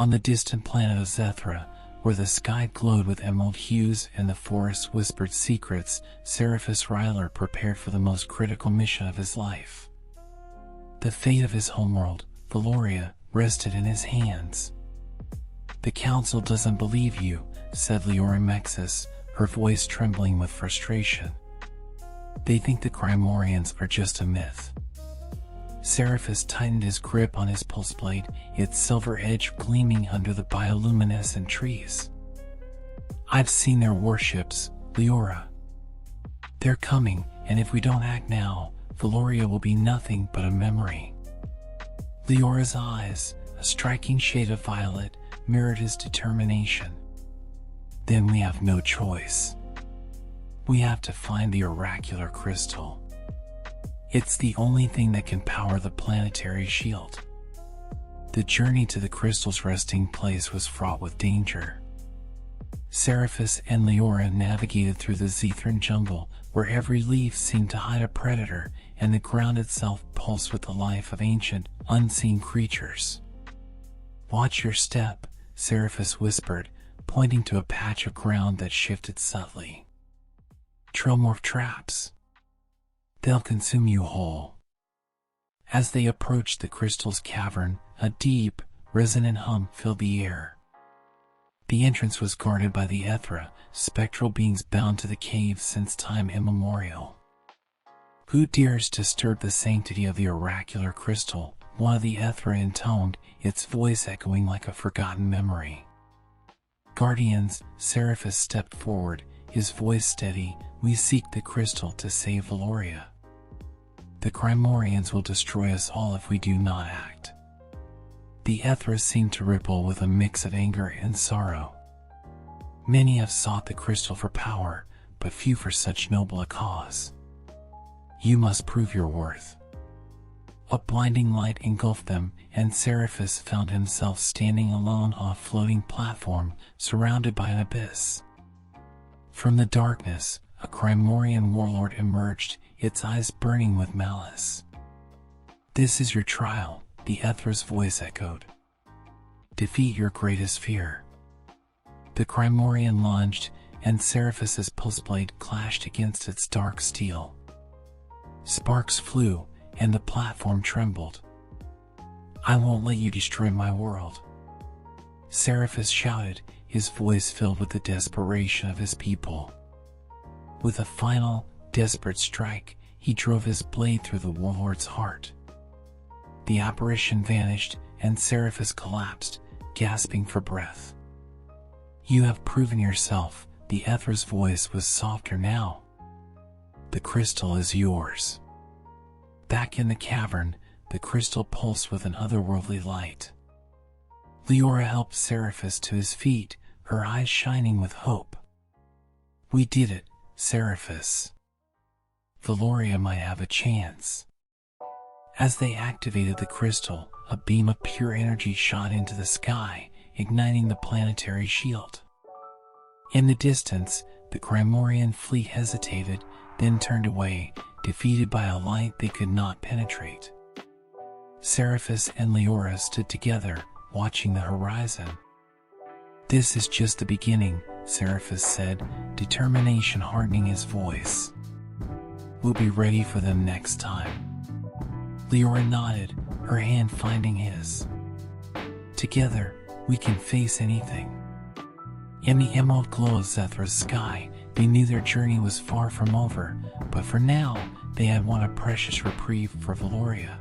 On the distant planet of Zethra, where the sky glowed with emerald hues and the forest whispered secrets, Seraphis Rylor prepared for the most critical mission of his life. The fate of his homeworld, Valoria, rested in his hands. "The council doesn't believe you," said Liora Meksis, her voice trembling with frustration. "They think the Crimorians are just a myth." Seraphis tightened his grip on his pulseblade, its silver edge gleaming under the bioluminescent trees. "I've seen their warships, Liora. They're coming, and if we don't act now, Valoria will be nothing but a memory." Liora's eyes, a striking shade of violet, mirrored his determination. "Then we have no choice. We have to find the Oracular Crystal. It's the only thing that can power the planetary shield." The journey to the crystal's resting place was fraught with danger. Seraphis and Liora navigated through the Zethran jungle, where every leaf seemed to hide a predator, and the ground itself pulsed with the life of ancient, unseen creatures. "Watch your step," Seraphis whispered, pointing to a patch of ground that shifted subtly. "Tromorph traps. They'll consume you whole." As they approached the crystal's cavern, a deep, resonant hum filled the air. The entrance was guarded by the Zethra, spectral beings bound to the cave since time immemorial. "Who dares disturb the sanctity of the Oracular Crystal?" one of the Zethra intoned, its voice echoing like a forgotten memory. "Guardians," Seraphis stepped forward, his voice steady, "we seek the crystal to save Valoria. The Crimorians will destroy us all if we do not act." The Zethra seemed to ripple with a mix of anger and sorrow. "Many have sought the crystal for power, but few for such noble a cause. You must prove your worth." A blinding light engulfed them, and Seraphis found himself standing alone on a floating platform, surrounded by an abyss. From the darkness, a Crimorian warlord emerged, its eyes burning with malice. "This is your trial," the Zethra's voice echoed. "Defeat your greatest fear." The Crimorian lunged, and Seraphis's pulseblade clashed against its dark steel. Sparks flew, and the platform trembled. "I won't let you destroy my world," Seraphis shouted, his voice filled with the desperation of his people. With a final, desperate strike, he drove his blade through the warlord's heart. The apparition vanished, and Seraphis collapsed, gasping for breath. "You have proven yourself," the Zethra's voice was softer now. "The crystal is yours." Back in the cavern, the crystal pulsed with an otherworldly light. Liora helped Seraphis to his feet, her eyes shining with hope. "We did it, Seraphis. Valoria might have a chance." As they activated the crystal, a beam of pure energy shot into the sky, igniting the planetary shield. In the distance, the Crimorian fleet hesitated, then turned away, defeated by a light they could not penetrate. Seraphis and Liora stood together, watching the horizon. "This is just the beginning," Seraphis said, determination hardening his voice. "We'll be ready for them next time." Liora nodded, her hand finding his. "Together, we can face anything." In the emerald glow of Zethra's sky, they knew their journey was far from over, but for now, they had won a precious reprieve for Valoria.